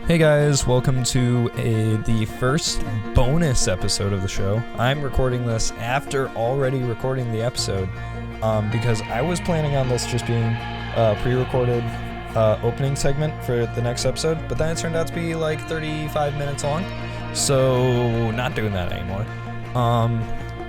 Hey guys, welcome to the first bonus episode of the show. I'm recording this after already recording the episode because I was planning on this just being a pre-recorded opening segment for the next episode, but then it turned out to be like 35 minutes long, so not doing that anymore.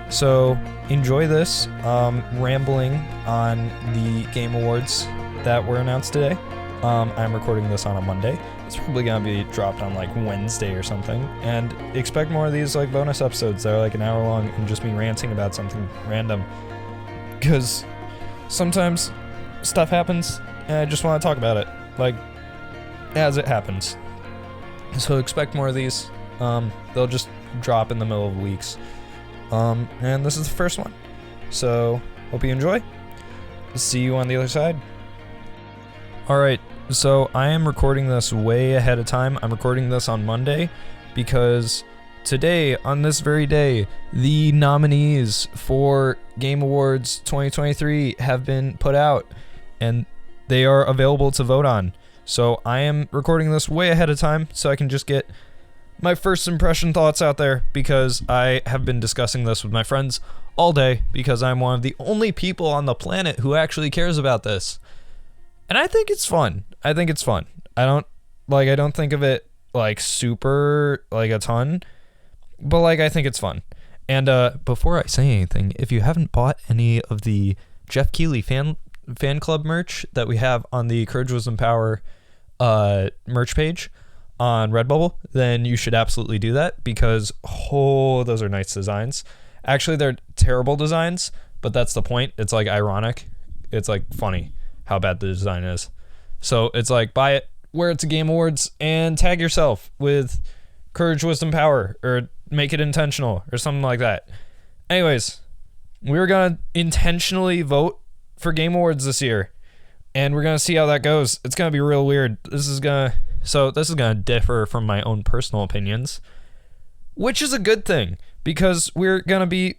So enjoy this rambling on the Game Awards that were announced today. I'm recording this on a Monday. It's probably gonna be dropped on like Wednesday or something, and expect more of these like bonus episodes that are like an hour long and just me ranting about something random, because sometimes stuff happens and I just want to talk about it like as it happens. So expect more of these. They'll just drop in the middle of weeks, and this is the first one, so hope you enjoy. See you on the other side. Alright, so I am recording this way ahead of time. I'm recording this on Monday because today, on this very day, the nominees for Game Awards 2023 have been put out and they are available to vote on. So I am recording this way ahead of time so I can just get my first impression thoughts out there, because I have been discussing this with my friends all day because I'm one of the only people on the planet who actually cares about this. And I think it's fun. I don't think of it like super like a ton, but like I think it's fun. And before I say anything, if you haven't bought any of the Geoff Keighley fan club merch that we have on the Courage, Wisdom, Power merch page on Redbubble, then you should absolutely do that, because those are nice designs. Actually, they're terrible designs, but that's the point. It's like ironic. It's like funny how bad the design is. So it's like, buy it, wear it to Game Awards, and tag yourself with Courage, Wisdom, Power, or make it intentional, or something like that. Anyways, we're gonna intentionally vote for Game Awards this year, and we're gonna see how that goes. It's gonna be real weird. This is gonna differ from my own personal opinions, which is a good thing, because we're gonna be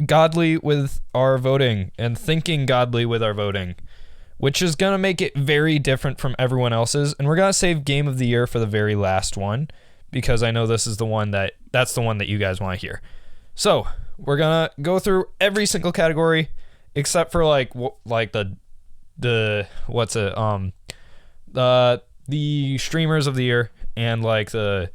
godly with our voting and thinking godly with our voting, which is going to make it very different from everyone else's. And we're going to save Game of the Year for the very last one, because I know this is that's the one that you guys want to hear. So we're going to go through every single category except for the streamers of the year and like the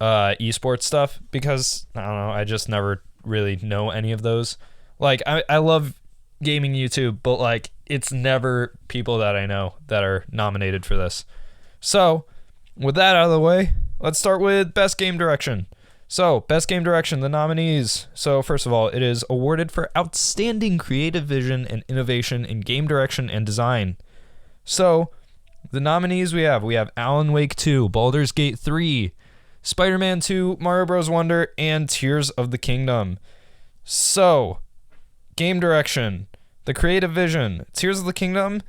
esports stuff, because I don't know, I just never really know any of those. Like I love gaming YouTube, but like it's never people that I know that are nominated for this. So with that out of the way, let's start with Best Game Direction. So Best Game Direction, the nominees. So first of all, it is awarded for outstanding creative vision and innovation in game direction and design. So the nominees we have Alan Wake 2, Baldur's Gate 3, Spider-Man 2, Mario Bros. Wonder, and Tears of the Kingdom. So game direction, the creative vision, Tears of the Kingdom,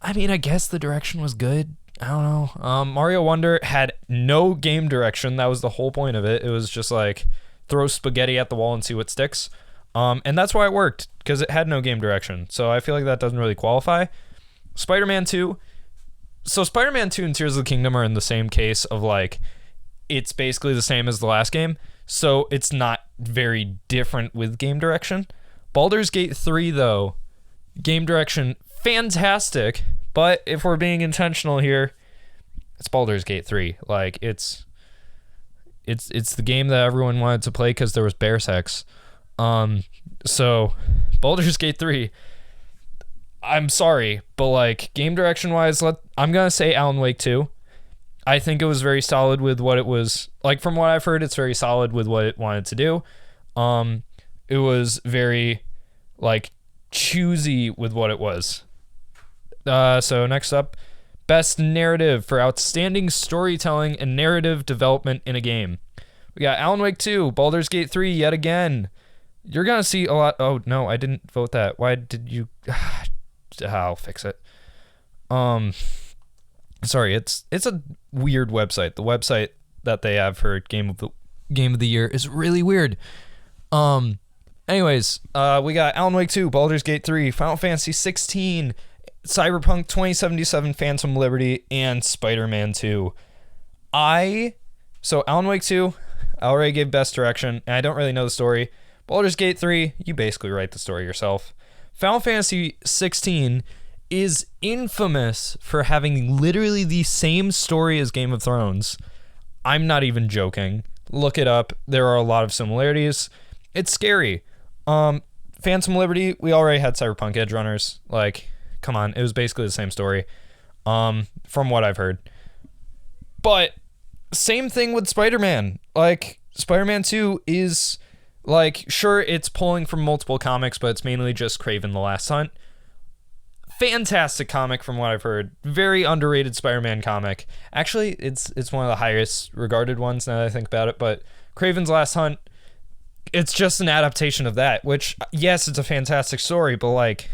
I mean, I guess the direction was good. I don't know. Mario Wonder had no game direction. That was the whole point of it. It was just like throw spaghetti at the wall and see what sticks. And that's why it worked, because it had no game direction. So I feel like that doesn't really qualify. Spider-Man 2. So Spider-Man 2 and Tears of the Kingdom are in the same case of like, it's basically the same as the last game. So it's not very different with game direction. Baldur's Gate 3, though, game direction, fantastic, but if we're being intentional here, it's Baldur's Gate 3. Like, it's the game that everyone wanted to play because there was bear sex. So, Baldur's Gate 3, I'm sorry, but like, game direction-wise, I'm gonna say Alan Wake 2. I think it was very solid with what it was, like, from what I've heard, it's very solid with what it wanted to do. It was very, like, choosy with what it was. So next up, Best Narrative for outstanding storytelling and narrative development in a game. We got Alan Wake 2, Baldur's Gate 3 yet again. You're gonna see a lot. Oh no, I didn't vote that. Why did you? I'll fix it. Sorry, it's a weird website. The website that they have for Game of the Year is really weird. Anyways, we got Alan Wake 2, Baldur's Gate 3, Final Fantasy 16, Cyberpunk 2077, Phantom Liberty, and Spider-Man 2. So Alan Wake 2, I already gave best direction, and I don't really know the story. Baldur's Gate 3, you basically write the story yourself. Final Fantasy 16 is infamous for having literally the same story as Game of Thrones. I'm not even joking. Look it up. There are a lot of similarities. It's scary. Phantom Liberty, we already had Cyberpunk Edge Runners. Like, come on, it was basically the same story, from what I've heard. But same thing with Spider-Man. Like, Spider-Man 2 is, like, sure, it's pulling from multiple comics, but it's mainly just Kraven the Last Hunt. Fantastic comic from what I've heard. Very underrated Spider-Man comic. Actually, it's one of the highest regarded ones now that I think about it, but Kraven's Last Hunt, it's just an adaptation of that, which, yes, it's a fantastic story, but, like,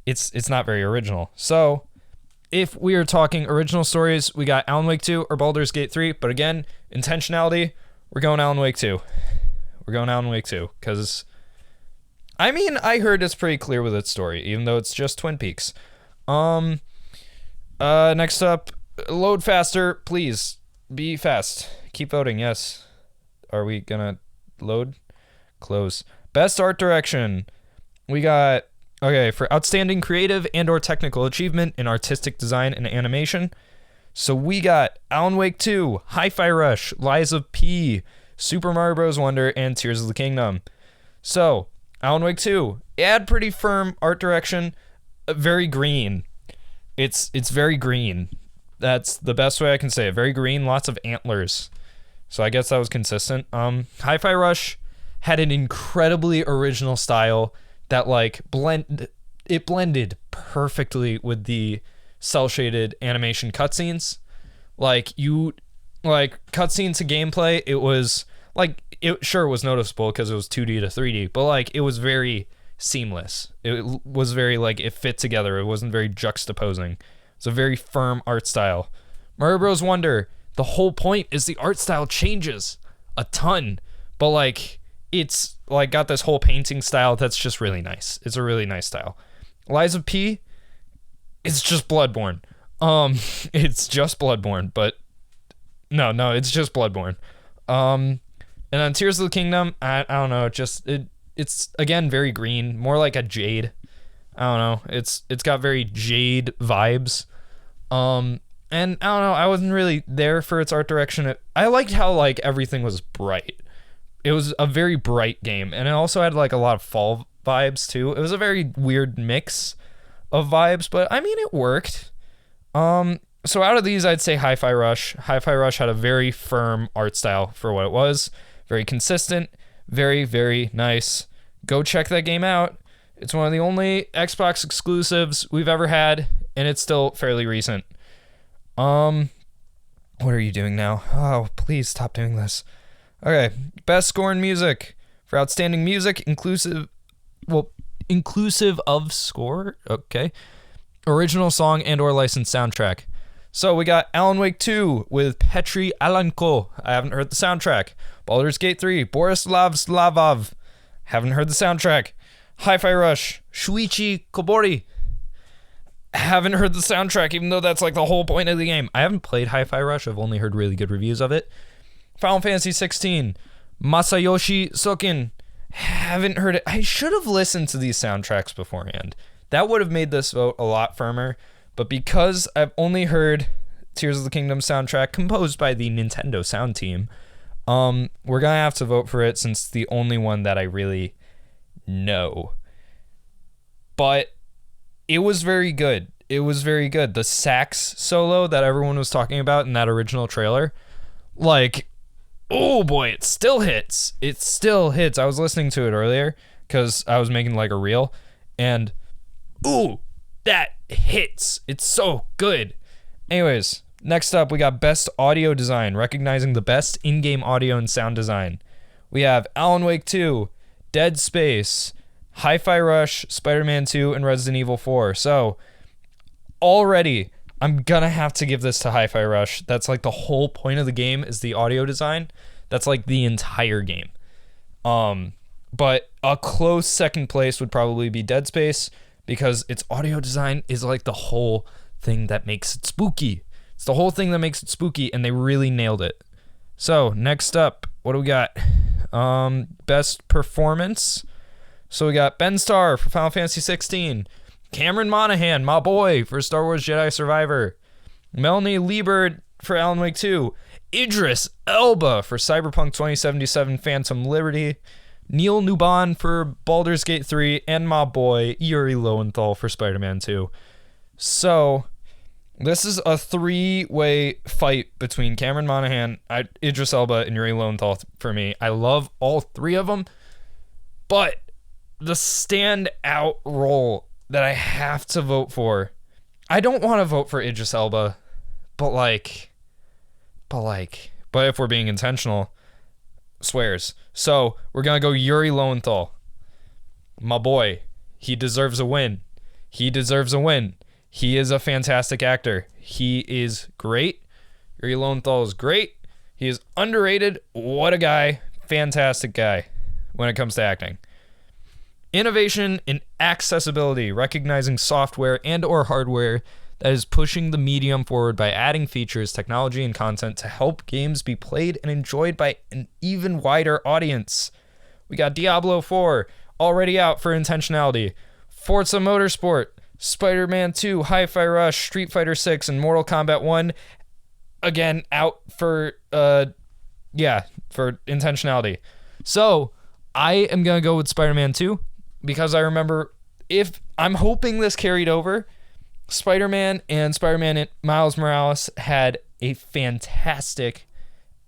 it's not very original. So, if we are talking original stories, we got Alan Wake 2 or Baldur's Gate 3, but again, intentionality, we're going Alan Wake 2. We're going Alan Wake 2, because, I mean, I heard it's pretty clear with its story, even though it's just Twin Peaks. Next up, load faster, please. Be fast. Keep voting, yes. Are we gonna load? Close. Best art direction. We got, okay, for outstanding creative and or technical achievement in artistic design and animation. So we got Alan Wake 2, Hi-Fi Rush, Lies of P, Super Mario Bros. Wonder, and Tears of the Kingdom. So, Alan Wake 2, it had pretty firm art direction, very green. It's very green. That's the best way I can say it. Very green, lots of antlers. So I guess that was consistent. Hi-Fi Rush had an incredibly original style that like blended perfectly with the cel-shaded animation cutscenes. Like cutscenes to gameplay, it was like, it sure was noticeable because it was 2D to 3D, but like it was very seamless. It was very like, it fit together. It wasn't very juxtaposing. It's a very firm art style. Mario Bros. Wonder, the whole point is the art style changes a ton, but like it's like got this whole painting style that's just really nice. It's a really nice style. Lies of P, it's just Bloodborne. It's just Bloodborne, but no, it's just Bloodborne. And then Tears of the Kingdom, I don't know, it's again very green, more like a jade. I don't know. It's got very jade vibes. And I don't know, I wasn't really there for its art direction. I liked how like everything was bright. It was a very bright game, and it also had like a lot of fall vibes too. It was a very weird mix of vibes, but I mean it worked. So out of these, I'd say Hi-Fi Rush. Hi-Fi Rush had a very firm art style for what it was. Very consistent, very, very nice. Go check that game out. It's one of the only Xbox exclusives we've ever had, and it's still fairly recent. What are you doing now? Oh, please stop doing this. Okay, best score in music. For outstanding music, inclusive of score, okay. Original song and or licensed soundtrack. So we got Alan Wake 2 with Petri Alanko. I haven't heard the soundtrack. Baldur's Gate 3, Borislav Slavov. Haven't heard the soundtrack. Hi-Fi Rush, Shuichi Kobori. Haven't heard the soundtrack, even though that's like the whole point of the game. I haven't played Hi-Fi Rush. I've only heard really good reviews of it. Final Fantasy 16, Masayoshi Soken. Haven't heard it. I should have listened to these soundtracks beforehand. That would have made this vote a lot firmer. But because I've only heard Tears of the Kingdom soundtrack composed by the Nintendo sound team, we're going to have to vote for it since it's the only one that I really know. But it was very good. It was very good. The sax solo that everyone was talking about in that original trailer, like, oh boy, it still hits. It still hits. I was listening to it earlier because I was making like a reel, and ooh, that hits. It's so good. Anyways, next up, we got best audio design, recognizing the best in-game audio and sound design. We have Alan Wake 2, Dead Space, Hi-Fi Rush, Spider-Man 2, and Resident Evil 4. So, already, I'm gonna have to give this to Hi-Fi Rush. That's like the whole point of the game is the audio design. That's like the entire game. But a close second place would probably be Dead Space, because its audio design is like the whole thing that makes it spooky. It's the whole thing that makes it spooky, and they really nailed it. So, next up, what do we got? Best performance. So we got Ben Starr for Final Fantasy 16. Cameron Monaghan, my boy, for Star Wars Jedi Survivor. Melanie Liebert for Alan Wake 2. Idris Elba for Cyberpunk 2077 Phantom Liberty. Neil Nuban for Baldur's Gate 3. And my boy, Yuri Lowenthal for Spider-Man 2. So, this is a 3-way fight between Cameron Monaghan, Idris Elba, and Yuri Lowenthal for me. I love all 3 of them, but the standout role that I have to vote for, I don't want to vote for Idris Elba, but if we're being intentional, swears. So we're gonna go Yuri Lowenthal, my boy. He deserves a win. He is a fantastic actor. He is great. Yuri Lowenthal is great. He is underrated. What a guy. Fantastic guy when it comes to acting. Innovation in accessibility, recognizing software and or hardware that is pushing the medium forward by adding features, technology, and content to help games be played and enjoyed by an even wider audience. We got Diablo 4, already out for intentionality. Forza Motorsport, Spider-Man 2, Hi-Fi Rush, Street Fighter 6, and Mortal Kombat 1, again, out for intentionality. So, I am going to go with Spider-Man 2, because I remember, if I'm hoping this carried over, Spider-Man and Miles Morales had a fantastic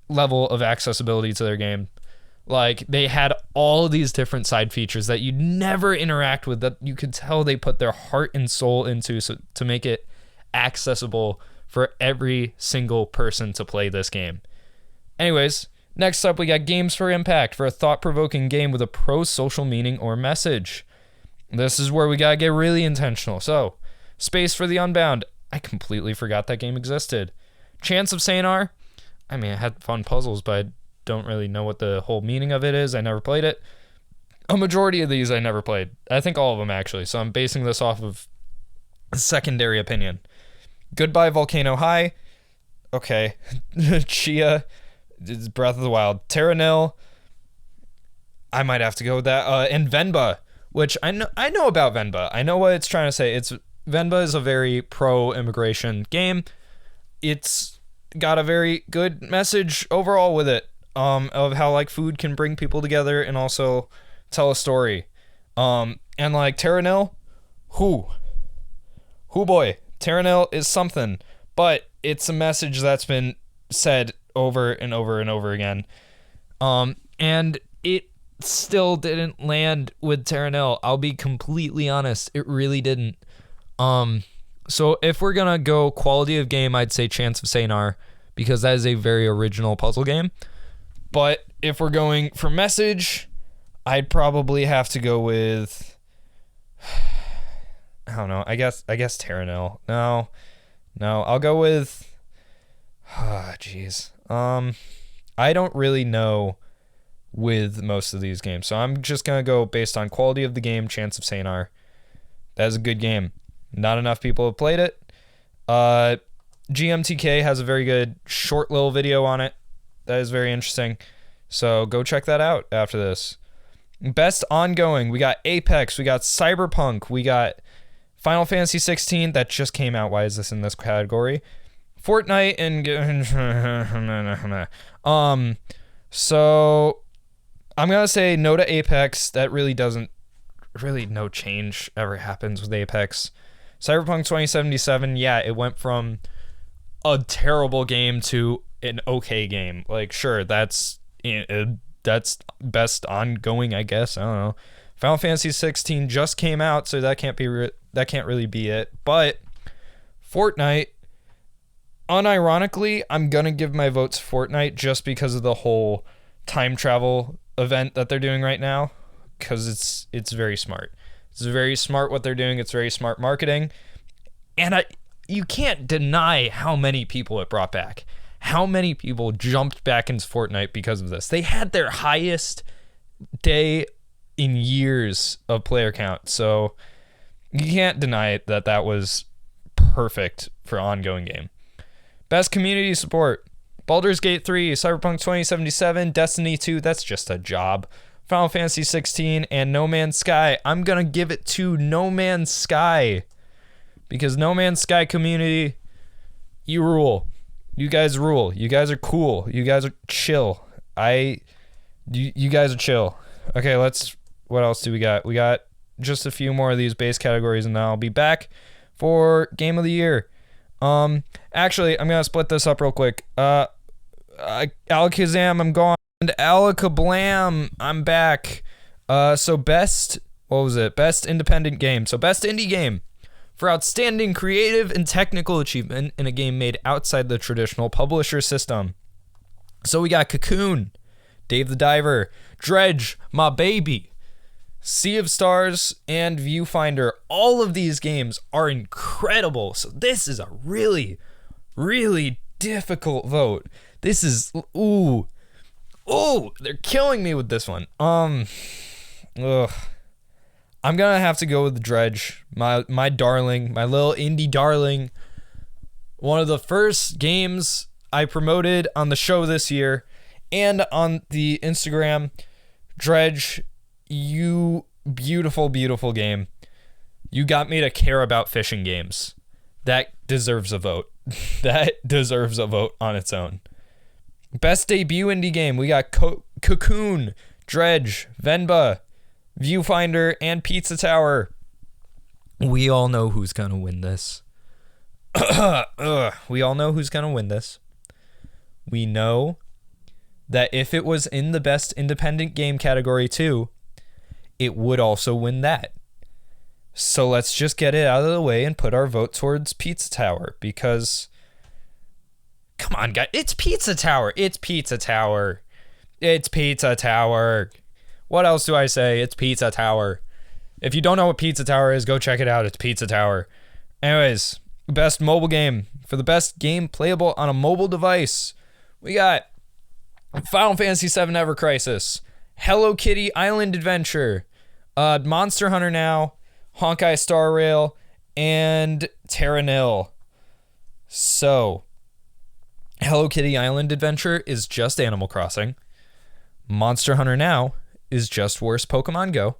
level of accessibility to their game. Like, they had all of these different side features that you'd never interact with, that you could tell they put their heart and soul into to make it accessible for every single person to play this game. Anyways, next up we got Games for Impact for a thought-provoking game with a pro-social meaning or message. This is where we gotta get really intentional. So, Space for the Unbound. I completely forgot that game existed. Chance of Saynar. I mean, it had fun puzzles, but I don't really know what the whole meaning of it is. I never played it. A majority of these I never played. I think all of them, actually. So I'm basing this off of a secondary opinion. Goodbye Volcano High. Okay. Chia. Breath of the Wild. Terra Nil. I might have to go with that. And Venba, which I know about Venba. I know what it's trying to say. Venba is a very pro-immigration game. It's got a very good message overall with it, of how like food can bring people together and also tell a story. And like Terra Nil, boy, Terra Nil is something, but it's a message that's been said over and over and over again. And it still didn't land with Terra Nil. I'll be completely honest, it really didn't. So if we're gonna go quality of game, I'd say Chance of Saynar, because that is a very original puzzle game. But if we're going for message, I'd probably have to go with, I don't know, I guess Terra Nil. No, I'll go with, I don't really know with most of these games, so I'm just gonna go based on quality of the game, Chance of Saynar. That is a good game. Not enough people have played it. GMTK has a very good short little video on it. That is very interesting. So go check that out after this. Best ongoing. We got Apex. We got Cyberpunk. We got Final Fantasy 16 that just came out. Why is this in this category? Fortnite and so I'm gonna say no to Apex. That really no change ever happens with Apex. Cyberpunk 2077, yeah, it went from a terrible game to an okay game. Like, sure, that's best ongoing, I guess. I don't know. Final Fantasy 16 just came out, so that can't really be it. But Fortnite, unironically, I'm gonna give my vote to Fortnite just because of the whole time travel event that they're doing right now, because it's very smart. It's very smart what they're doing. It's very smart marketing. And you can't deny how many people it brought back. How many people jumped back into Fortnite because of this. They had their highest day in years of player count. So you can't deny it that was perfect for ongoing game. Best community support. Baldur's Gate 3, Cyberpunk 2077, Destiny 2, that's just a job. Final Fantasy 16, and No Man's Sky. I'm going to give it to No Man's Sky. Because No Man's Sky community, you rule. You guys rule. You guys are cool. You guys are chill. You guys are chill. Okay, what else do we got? We got just a few more of these base categories, and then I'll be back for Game of the Year. Actually, I'm going to split this up real quick. Alakazam, I'm gone. And Alakablam, I'm back. So best independent game. So best indie game for outstanding creative and technical achievement in a game made outside the traditional publisher system. So we got Cocoon, Dave the Diver, Dredge, My Baby, Sea of Stars, and Viewfinder. All of these games are incredible. So this is a really, really difficult vote. This is, they're killing me with this one. I'm gonna have to go with Dredge, my darling, my little indie darling. One of the first games I promoted on the show this year and on the Instagram. Dredge, you beautiful, beautiful game. You got me to care about fishing games. That deserves a vote. That deserves a vote on its own. Best debut indie game. We got Cocoon, Dredge, Venba, Viewfinder, and Pizza Tower. We all know who's going to win this. We all know who's going to win this. We know that if it was in the best independent game category too, it would also win that. So let's just get it out of the way and put our vote towards Pizza Tower, because come on, guys, it's Pizza Tower. It's Pizza Tower. It's Pizza Tower. What else do I say? It's Pizza Tower. If you don't know what Pizza Tower is, go check it out. It's Pizza Tower. Anyways, best mobile game. For the best game playable on a mobile device, we got Final Fantasy VII Ever Crisis, Hello Kitty Island Adventure, Monster Hunter Now, Honkai Star Rail, and Terra Nil. So, Hello Kitty Island Adventure is just Animal Crossing. Monster Hunter Now is just worse Pokemon Go.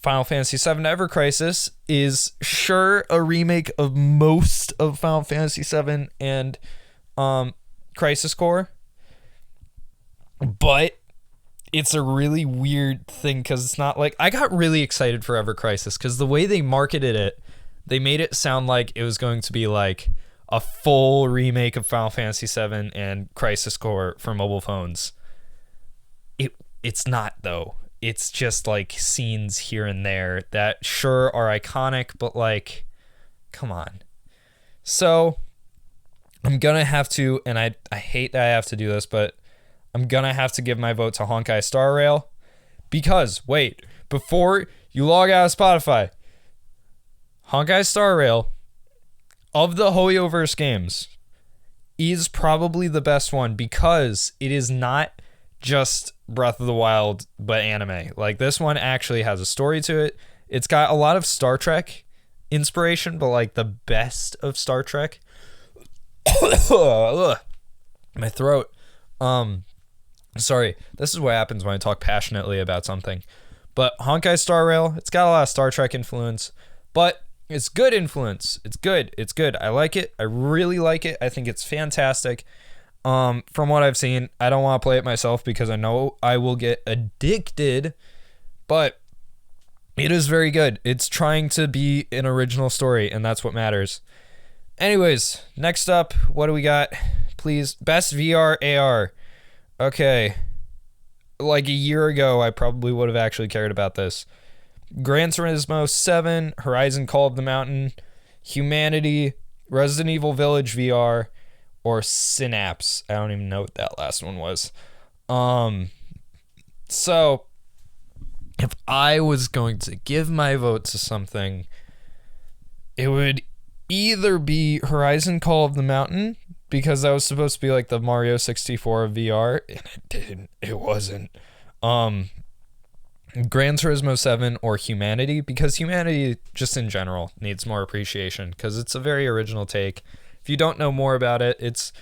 Final Fantasy VII Ever Crisis is sure a remake of most of Final Fantasy VII and Crisis Core, but it's a really weird thing because it's not like, I got really excited for Ever Crisis because the way they marketed it, they made it sound like it was going to be like a full remake of Final Fantasy VII and Crisis Core for mobile phones. It's not, though. It's just like scenes here and there that sure are iconic, but like, come on. So I'm gonna have to, and I hate that I have to do this, but I'm gonna have to give my vote to Honkai Star Rail, because wait, before you log out of Spotify, Honkai Star Rail, of the Hoyoverse games, is probably the best one because it is not just Breath of the Wild but anime. Like, this one actually has a story to it. It's got a lot of Star Trek inspiration, but like the best of Star Trek. My throat. Sorry, this is what happens when I talk passionately about something. But Honkai Star Rail, it's got a lot of Star Trek influence, but it's good influence. It's good. It's good. I like it. I really like it. I think it's fantastic. From what I've seen, I don't want to play it myself because I know I will get addicted, but it is very good. It's trying to be an original story, and that's what matters. Anyways, next up, what do we got? Please, best VR AR. Okay. Like a year ago, I probably would have actually cared about this. Gran Turismo 7, Horizon Call of the Mountain, Humanity, Resident Evil Village VR, or Synapse. I don't even know what that last one was. So if I was going to give my vote to something, it would either be Horizon Call of the Mountain, because that was supposed to be like the Mario 64 of VR, and it wasn't. Gran Turismo 7 or Humanity, because Humanity just in general needs more appreciation because it's a very original take. If you don't know more about it, it's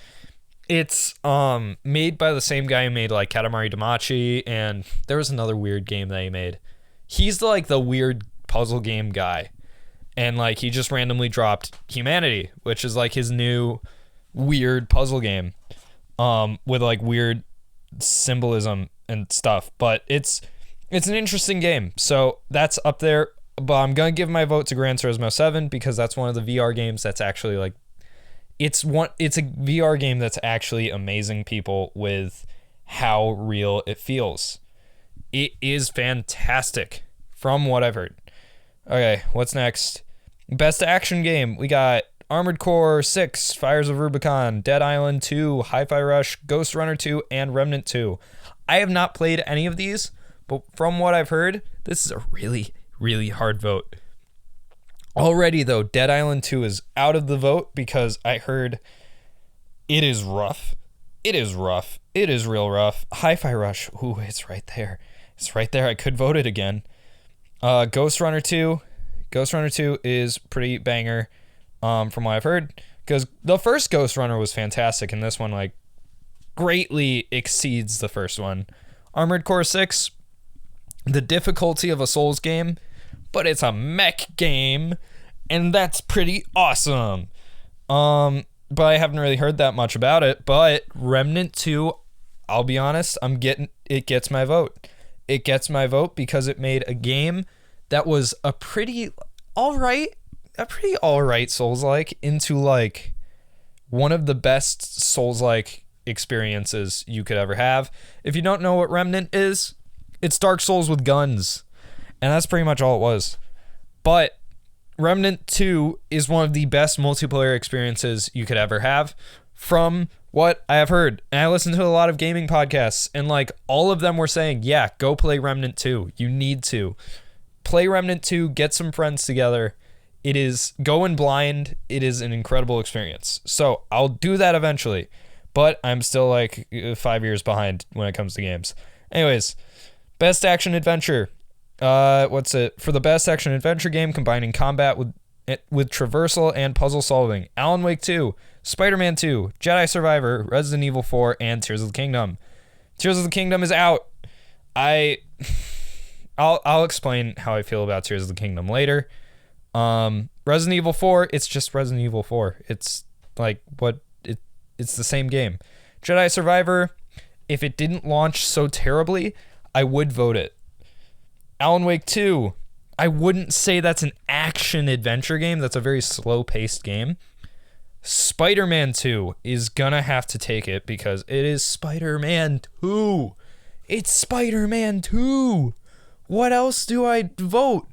made by the same guy who made like Katamari Damacy, and there was another weird game that he made. He's like the weird puzzle game guy, and like he just randomly dropped Humanity, which is like his new weird puzzle game, with like weird symbolism and stuff. But it's an interesting game, so that's up there. But I'm gonna give my vote to Gran Turismo 7 because that's one of the VR games that's actually like it's a VR game that's actually amazing people with how real it feels. It is fantastic from what I've heard. Okay, what's next? Best action game. We got Armored Core 6, Fires of Rubicon, Dead Island 2, Hi-Fi Rush, Ghost Runner 2, and Remnant 2. I have not played any of these, but from what I've heard, this is a really, really hard vote. Already, though, Dead Island 2 is out of the vote because I heard it is rough. It is rough. It is real rough. Hi-Fi Rush, ooh, it's right there. It's right there. I could vote it again. Ghost Runner 2. Ghost Runner 2 is pretty banger, from what I've heard, because the first Ghost Runner was fantastic, and this one, like, greatly exceeds the first one. Armored Core 6, the difficulty of a Souls game, but it's a mech game, and that's pretty awesome. But I haven't really heard that much about it. But Remnant 2, I'll be honest, it gets my vote. It gets my vote because it made a game that was a pretty alright Souls-like into like one of the best Souls-like experiences you could ever have. If you don't know what Remnant is, it's Dark Souls with guns. And that's pretty much all it was. But Remnant 2 is one of the best multiplayer experiences you could ever have from what I have heard. And I listened to a lot of gaming podcasts, and like all of them were saying, yeah, go play Remnant 2. You need to. Play Remnant 2, get some friends together. It is going blind. It is an incredible experience. So I'll do that eventually. But I'm still like 5 years behind when it comes to games. Anyways, best action adventure. What's it? For the best action adventure game combining combat with traversal and puzzle solving, Alan Wake 2, Spider-Man 2, Jedi Survivor, Resident Evil 4, and Tears of the Kingdom. Tears of the Kingdom is out. I'll explain how I feel about Tears of the Kingdom later. Resident Evil 4, it's just Resident Evil 4. It's like it's the same game. Jedi Survivor, if it didn't launch so terribly, I would vote it. Alan Wake 2, I wouldn't say that's an action-adventure game. That's a very slow-paced game. Spider-Man 2 is gonna have to take it because it is Spider-Man 2. It's Spider-Man 2. What else do I vote?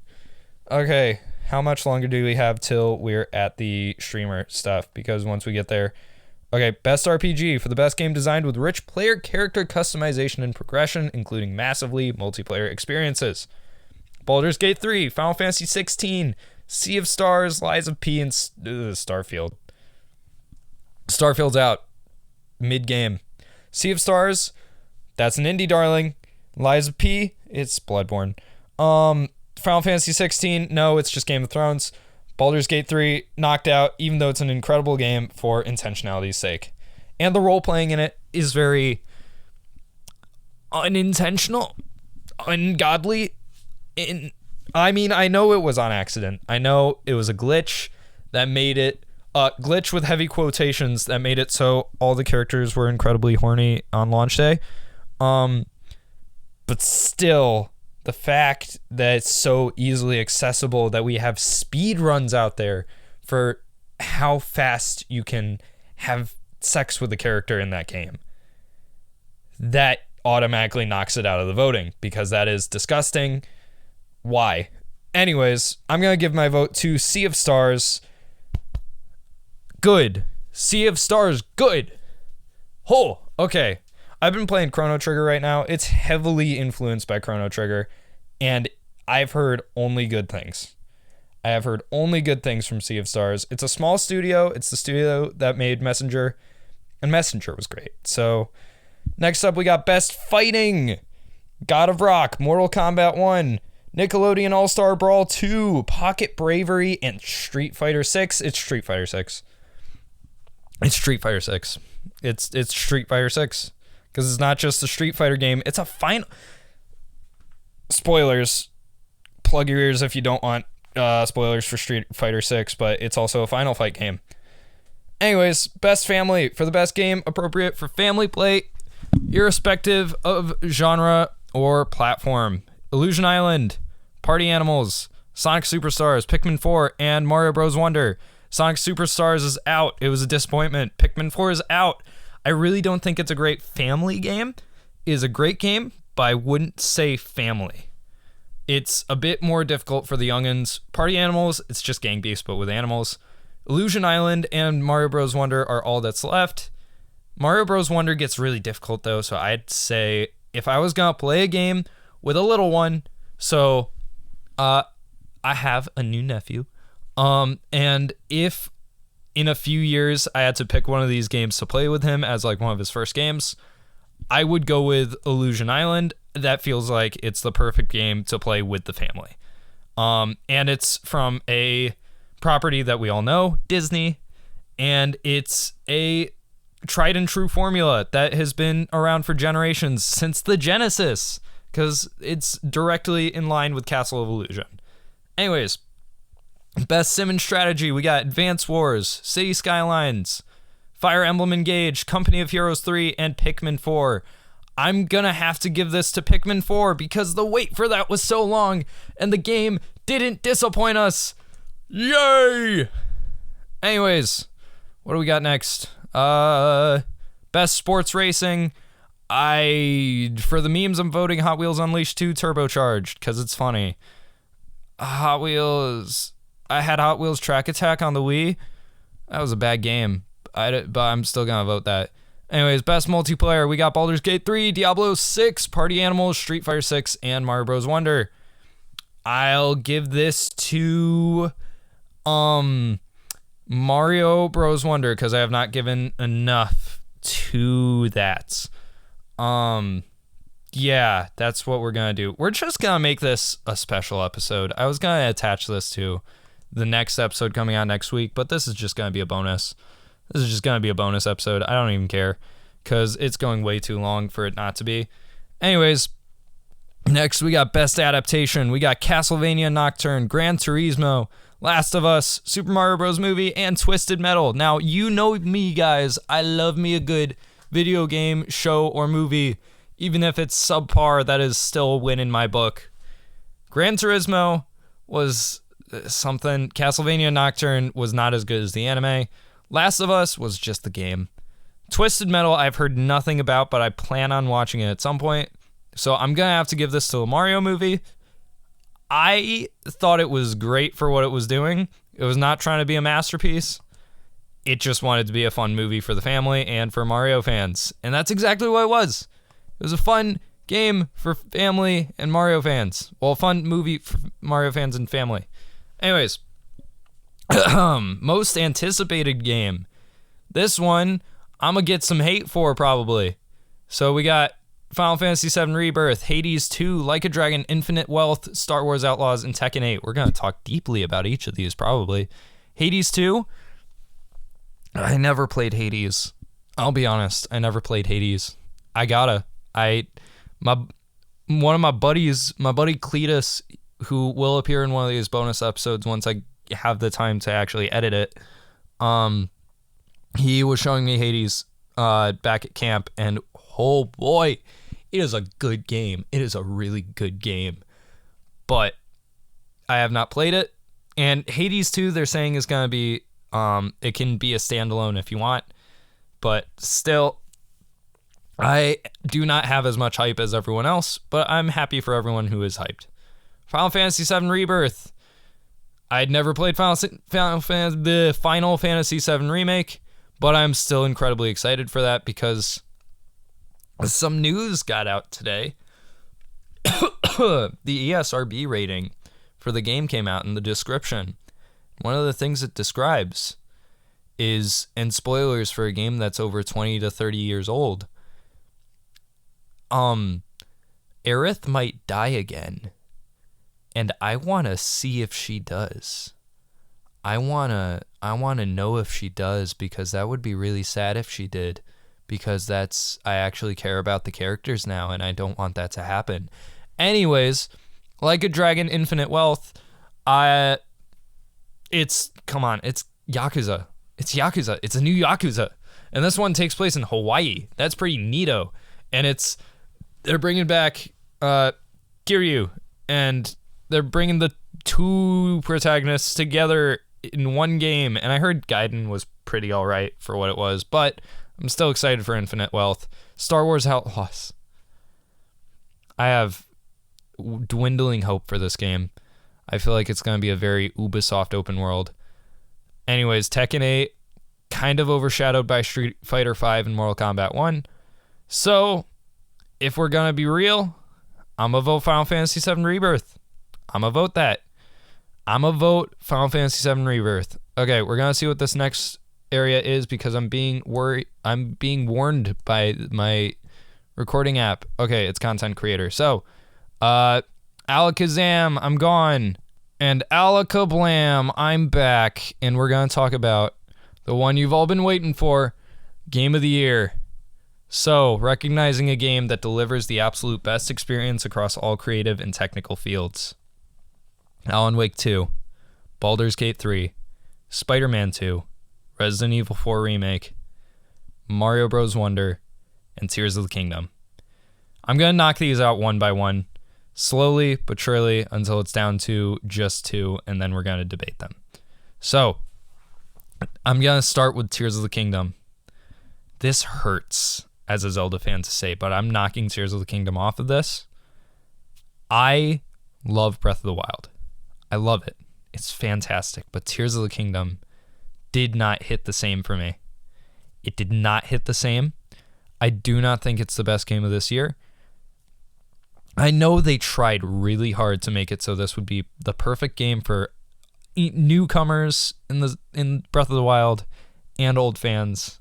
Okay, how much longer do we have till we're at the streamer stuff? Because once we get there... Okay, best RPG for the best game designed with rich player character customization and progression, including massively multiplayer experiences. Baldur's Gate 3, Final Fantasy 16, Sea of Stars, Lies of P, and Starfield. Starfield's out. Mid-game. Sea of Stars, that's an indie darling. Lies of P, it's Bloodborne. Final Fantasy 16, no, it's just Game of Thrones. Baldur's Gate 3, knocked out, even though it's an incredible game for intentionality's sake. And the role-playing in it is very unintentional, ungodly. I mean, I know it was on accident. I know it was a glitch that made it, glitch with heavy quotations that made it so all the characters were incredibly horny on launch day. But still... the fact that it's so easily accessible, that we have speed runs out there for how fast you can have sex with the character in that game, that automatically knocks it out of the voting because that is disgusting. Why? Anyways, I'm going to give my vote to Sea of Stars. Good. Sea of Stars, good. Oh, okay. I've been playing Chrono Trigger right now. It's heavily influenced by Chrono Trigger, and I've heard only good things. I have heard only good things from Sea of Stars. It's a small studio. It's the studio that made Messenger, and Messenger was great. So next up, we got Best Fighting. God of Rock, Mortal Kombat 1, Nickelodeon All-Star Brawl 2, Pocket Bravery, and Street Fighter 6. It's Street Fighter 6. It's Street Fighter 6. It's Street Fighter 6 because it's not just a Street Fighter game. It's a final. Spoilers. Plug your ears if you don't want spoilers for Street Fighter 6, but it's also a Final Fight game. Anyways, best family for the best game appropriate for family play, irrespective of genre or platform. Illusion Island, Party Animals, Sonic Superstars, Pikmin 4, and Mario Bros. Wonder. Sonic Superstars is out. It was a disappointment. Pikmin 4 is out. I really don't think it's a great family game. It is a great game, but I wouldn't say family. It's a bit more difficult for the youngins. Party Animals, it's just Gang Beasts, but with animals. Illusion Island and Mario Bros. Wonder are all that's left. Mario Bros. Wonder gets really difficult, though, so I'd say if I was going to play a game with a little one, so I have a new nephew, and if in a few years I had to pick one of these games to play with him as like one of his first games, I would go with Illusion Island. That feels like it's the perfect game to play with the family. And it's from a property that we all know, Disney, and it's a tried and true formula that has been around for generations since the Genesis, because it's directly in line with Castle of Illusion. Anyways, best sim and strategy, we got Advance Wars, City Skylines, Fire Emblem Engage, Company of Heroes 3, and Pikmin 4. I'm gonna have to give this to Pikmin 4 because the wait for that was so long and the game didn't disappoint us. Yay! Anyways, what do we got next? Best sports racing. For the memes, I'm voting Hot Wheels Unleashed 2 Turbocharged because it's funny. Hot Wheels. I had Hot Wheels Track Attack on the Wii. That was a bad game, but I'm still gonna vote that. Anyways, best multiplayer, we got Baldur's Gate 3, Diablo 6, Party Animals, Street Fighter 6, and Mario Bros. Wonder. I'll give this to Mario Bros. Wonder because I have not given enough to that. Yeah, that's what we're gonna do. We're just gonna make this a special episode. I was gonna attach this to the next episode coming out next week, but this is just gonna be a bonus. This is just going to be a bonus episode. I don't even care because it's going way too long for it not to be. Anyways, next we got Best Adaptation. We got Castlevania Nocturne, Gran Turismo, Last of Us, Super Mario Bros. Movie, and Twisted Metal. Now, you know me, guys. I love me a good video game, show, or movie. Even if it's subpar, that is still a win in my book. Gran Turismo was something. Castlevania Nocturne was not as good as the anime. Last of Us was just the game. Twisted Metal, I've heard nothing about, but I plan on watching it at some point. So I'm going to have to give this to a Mario movie. I thought it was great for what it was doing. It was not trying to be a masterpiece. It just wanted to be a fun movie for the family and for Mario fans. And that's exactly what it was. It was a fun game for family and Mario fans. Well, a fun movie for Mario fans and family. Anyways. Most anticipated game. This one, I'm going to get some hate for probably. So we got Final Fantasy VII Rebirth, Hades 2, Like a Dragon, Infinite Wealth, Star Wars Outlaws, and Tekken 8. We're going to talk deeply about each of these probably. Hades 2, I never played Hades. I'll be honest, I never played Hades. One of my buddies, my buddy Cletus, who will appear in one of these bonus episodes once I have the time to actually edit it, he was showing me Hades back at camp, and oh boy, it is a good game. It is a really good game, but I have not played it. And Hades 2, they're saying, is going to be it can be a standalone if you want, but still I do not have as much hype as everyone else, but I'm happy for everyone who is hyped. Final Fantasy VII Rebirth. I'd never played the Final Fantasy VII Remake, but I'm still incredibly excited for that because some news got out today. The ESRB rating for the game came out in the description. One of the things it describes is, and spoilers for a game that's over 20 to 30 years old, Aerith might die again. And I want to see if she does. I want to I want to know if she does, because that would be really sad if she did, because I actually care about the characters now, and I don't want that to happen. Anyways, Like a Dragon Infinite Wealth, it's Yakuza. It's Yakuza. It's a new Yakuza. And this one takes place in Hawaii. That's pretty neato. And they're bringing back Kiryu, and they're bringing the two protagonists together in one game. And I heard Gaiden was pretty all right for what it was, but I'm still excited for Infinite Wealth. Star Wars Outlaws. I have dwindling hope for this game. I feel like it's going to be a very Ubisoft open world. Anyways, Tekken 8, kind of overshadowed by Street Fighter 5 and Mortal Kombat 1. So, if we're going to be real, I'm going to vote Final Fantasy VII Rebirth. I'm going to vote that. I'm going to vote Final Fantasy VII Rebirth. Okay, we're going to see what this next area is, because I'm being warned by my recording app. Okay, it's content creator. So, Alakazam, I'm gone. And Alakablam, I'm back. And we're going to talk about the one you've all been waiting for, Game of the Year. So, recognizing a game that delivers the absolute best experience across all creative and technical fields. Alan Wake 2, Baldur's Gate 3, Spider-Man 2, Resident Evil 4 Remake, Mario Bros. Wonder, and Tears of the Kingdom. I'm going to knock these out one by one, slowly but surely, until it's down to just two, and then we're going to debate them. So, I'm going to start with Tears of the Kingdom. This hurts as a Zelda fan to say, but I'm knocking Tears of the Kingdom off of this. I love Breath of the Wild. I love it. It's fantastic, but Tears of the Kingdom did not hit the same for me. It did not hit the same. I do not think it's the best game of this year. I know they tried really hard to make it so this would be the perfect game for newcomers in Breath of the Wild and old fans,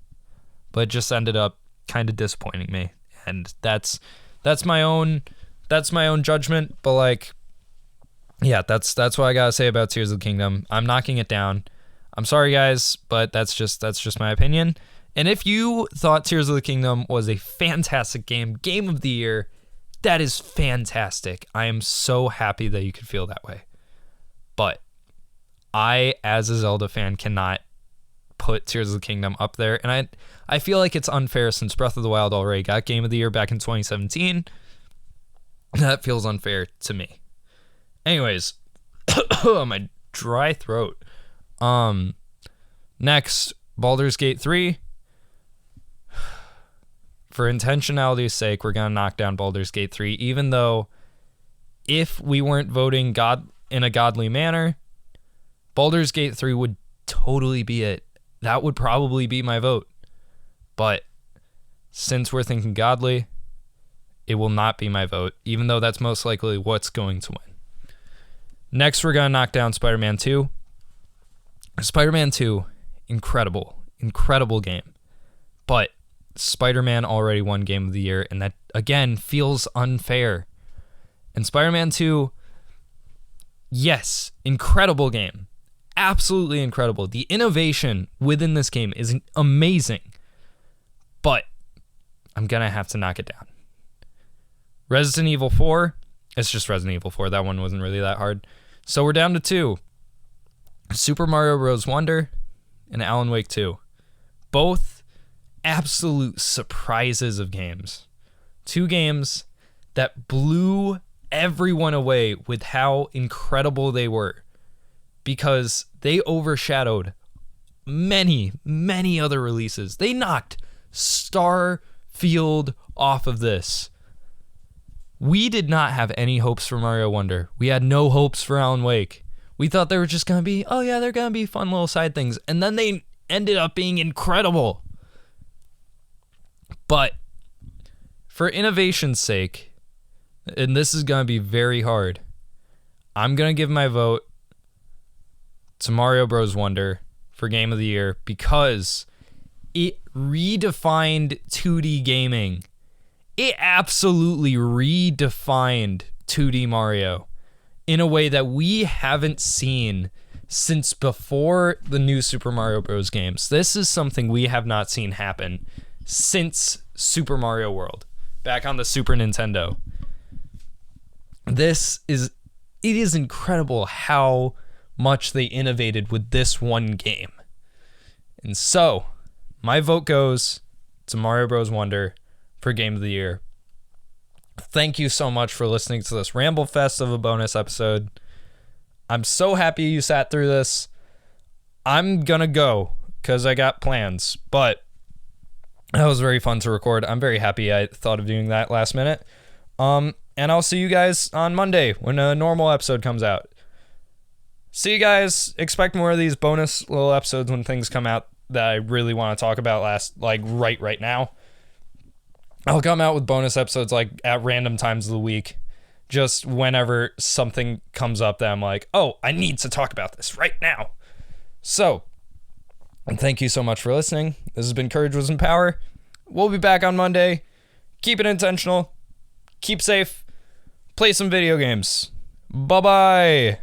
but it just ended up kind of disappointing me, and that's my own judgment. But like, yeah, that's what I gotta say about Tears of the Kingdom. I'm knocking it down. I'm sorry, guys, but that's just my opinion. And if you thought Tears of the Kingdom was a fantastic game of the year, that is fantastic. I am so happy that you could feel that way. But I, as a Zelda fan, cannot put Tears of the Kingdom up there. And I feel like it's unfair, since Breath of the Wild already got Game of the Year back in 2017. That feels unfair to me. Anyways, my dry throat. Next, Baldur's Gate 3. For intentionality's sake, we're going to knock down Baldur's Gate 3, even though if we weren't voting God in a godly manner, Baldur's Gate 3 would totally be it. That would probably be my vote. But since we're thinking godly, it will not be my vote, even though that's most likely what's going to win. Next, we're going to knock down Spider-Man 2. Spider-Man 2, incredible game. But Spider-Man already won Game of the Year, and that, again, feels unfair. And Spider-Man 2, yes, incredible game. Absolutely incredible. The innovation within this game is amazing. But I'm going to have to knock it down. Resident Evil 4, it's just Resident Evil 4. That one wasn't really that hard. So we're down to two. Super Mario Bros. Wonder and Alan Wake 2. Both absolute surprises of games. Two games that blew everyone away with how incredible they were, because they overshadowed many, many other releases. They knocked Starfield off of this. We did not have any hopes for Mario Wonder. We had no hopes for Alan Wake. We thought they were just going to be, oh yeah, they're going to be fun little side things. And then they ended up being incredible. But for innovation's sake, and this is going to be very hard, I'm going to give my vote to Mario Bros. Wonder for Game of the Year, because it redefined 2D gaming. It absolutely redefined 2D Mario in a way that we haven't seen since before the new Super Mario Bros. Games. This is something we have not seen happen since Super Mario World, back on the Super Nintendo. It is incredible how much they innovated with this one game. And so, my vote goes to Mario Bros. Wonder for Game of the Year. Thank you so much for listening to this Ramble Fest of a bonus episode. I'm so happy you sat through this. I'm gonna go because I got plans, but that was very fun to record. I'm very happy I thought of doing that last minute. And I'll see you guys on Monday when a normal episode comes out. See you guys. Expect more of these bonus little episodes when things come out that I really want to talk about right now. I'll come out with bonus episodes like at random times of the week. Just whenever something comes up that I'm like, oh, I need to talk about this right now. So, and thank you so much for listening. This has been Courage Was in Power. We'll be back on Monday. Keep it intentional. Keep safe. Play some video games. Bye-bye.